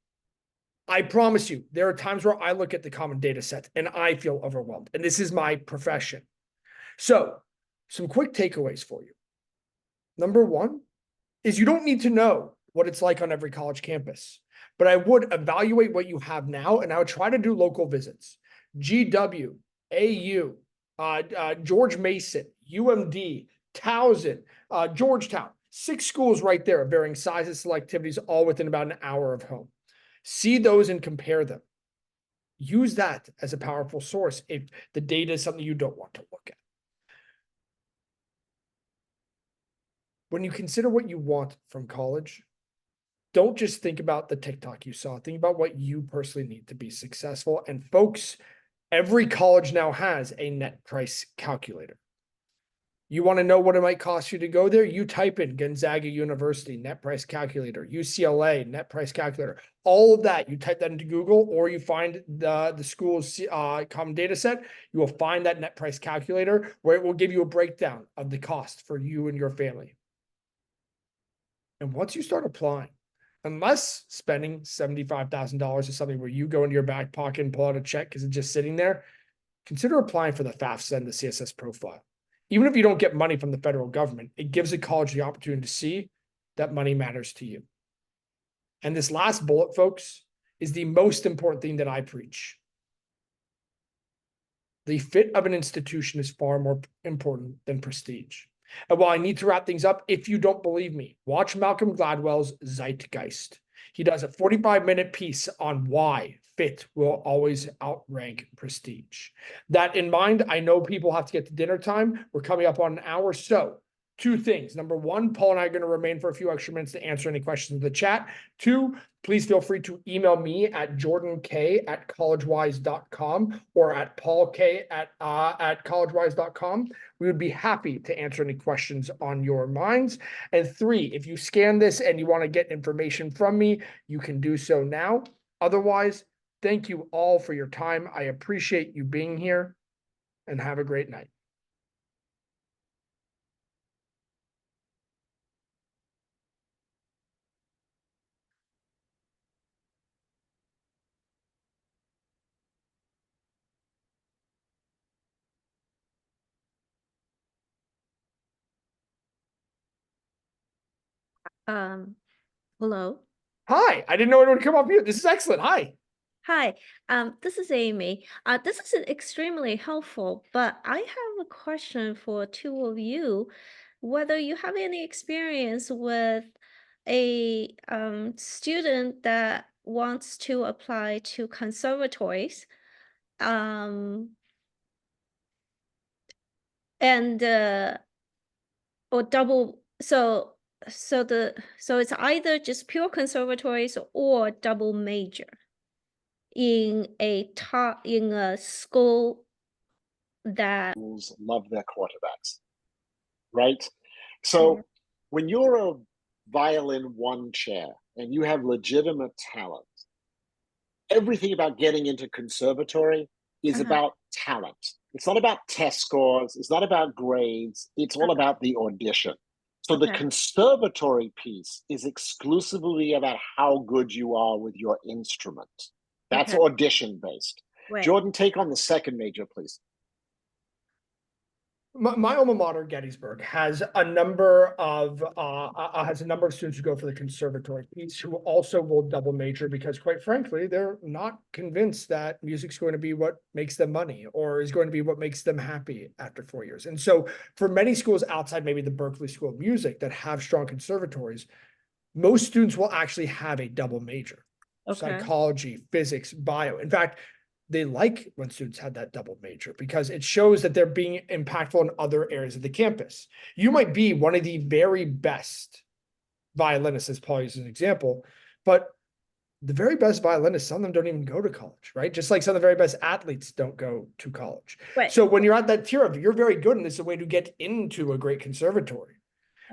I promise you, there are times where I look at the common data set and I feel overwhelmed. And this is my profession. So, some quick takeaways for you. Number one is you don't need to know what it's like on every college campus, but I would evaluate what you have now, and I would try to do local visits. GW, AU, George Mason, UMD, Towson, Georgetown, 6 schools right there of varying sizes, selectivities, all within about an hour of home. See those and compare them. use that as a powerful source if the data is something you don't want to look at. When you consider what you want from college, don't just think about the TikTok you saw. Think about what you personally need to be successful. And folks, every college now has a net price calculator. You want to know what it might cost you to go there? You type in Gonzaga University net price calculator, UCLA net price calculator, all of that. You type that into Google, or you find the school's common data set. You will find that net price calculator where it will give you a breakdown of the cost for you and your family. And once you start applying, unless spending $75,000 is something where you go into your back pocket and pull out a check because it's just sitting there, consider applying for the FAFSA and the CSS profile. Even if you don't get money from the federal government, it gives a college the opportunity to see that money matters to you. And this last bullet, folks, is the most important thing that I preach. The fit of an institution is far more important than prestige. And while I need to wrap things up, if you don't believe me, watch Malcolm Gladwell's Zeitgeist. He does a 45-minute piece on why fit will always outrank prestige. That in mind, I know people have to get to dinner time. We're coming up on an hour. So 2 things. Number 1, Paul and I are going to remain for a few extra minutes to answer any questions in the chat. 2, please feel free to email me at jordank@collegewise.com or at paulk@collegewise.com. We would be happy to answer any questions on your minds. And 3, if you scan this and you want to get information from me, you can do so now. Otherwise, thank you all for your time. I appreciate you being here, and have a great night. Hello. Hi, I didn't know it would come up here. This is excellent. Hi. Hi, this is Amy. This is extremely helpful, but I have a question for 2 of you, whether you have any experience with a student that wants to apply to conservatories, and or double so it's either just pure conservatories or double major in a school that Schools love their quarterbacks, right? So when you're a violin 1 chair and you have legitimate talent, everything about getting into conservatory is about talent. It's not about test scores. It's not about grades. It's all about the audition. So the conservatory piece is exclusively about how good you are with your instrument. That's audition based. Right. Jordan, take on the second major, please. My alma mater, Gettysburg, has a number of students who go for the conservatory piece who also will double major because, quite frankly, they're not convinced that music's going to be what makes them money or is going to be what makes them happy after 4 years. And so, for many schools outside maybe the Berklee School of Music that have strong conservatories, most students will actually have a double major: psychology, physics, bio. In fact, they like when students had that double major because it shows that they're being impactful in other areas of the campus. You might be one of the very best violinists, as Paul uses as an example, but the very best violinists, some of them don't even go to college, right? Just like some of the very best athletes don't go to college. Right. So when you're at that tier of you're very good and this is a way to get into a great conservatory,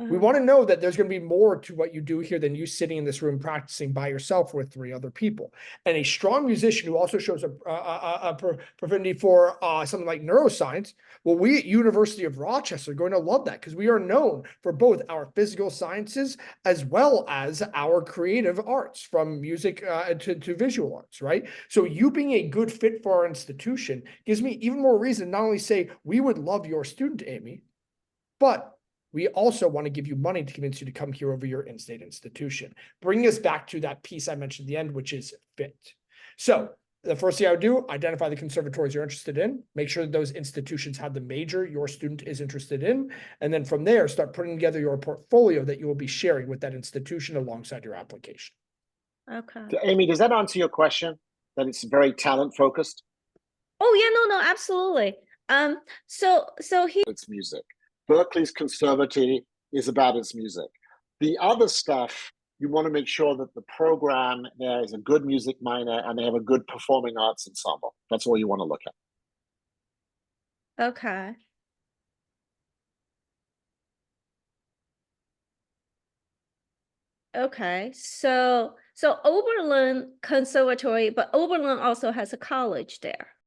we want to know that there's going to be more to what you do here than you sitting in this room practicing by yourself with 3 other people. And a strong musician who also shows a proclivity for something like neuroscience, well, we at University of Rochester are going to love that because we are known for both our physical sciences as well as our creative arts, from music to visual arts, right? So you being a good fit for our institution gives me even more reason to not only say we would love your student, Amy, but we also want to give you money to convince you to come here over your in-state institution. Bringing us back to that piece I mentioned at the end, which is fit. So the first thing I would do, identify the conservatories you're interested in, make sure that those institutions have the major your student is interested in, and then from there, start putting together your portfolio that you will be sharing with that institution alongside your application. Okay. Amy, does that answer your question? that it's very talent focused. Oh yeah, no, absolutely. So he It's music. Berkeley's Conservatory is about its music. The other stuff, you want to make sure that the program there is a good music minor and they have a good performing arts ensemble. That's all you want to look at. okay. Okay, so Oberlin Conservatory, but Oberlin also has a college there.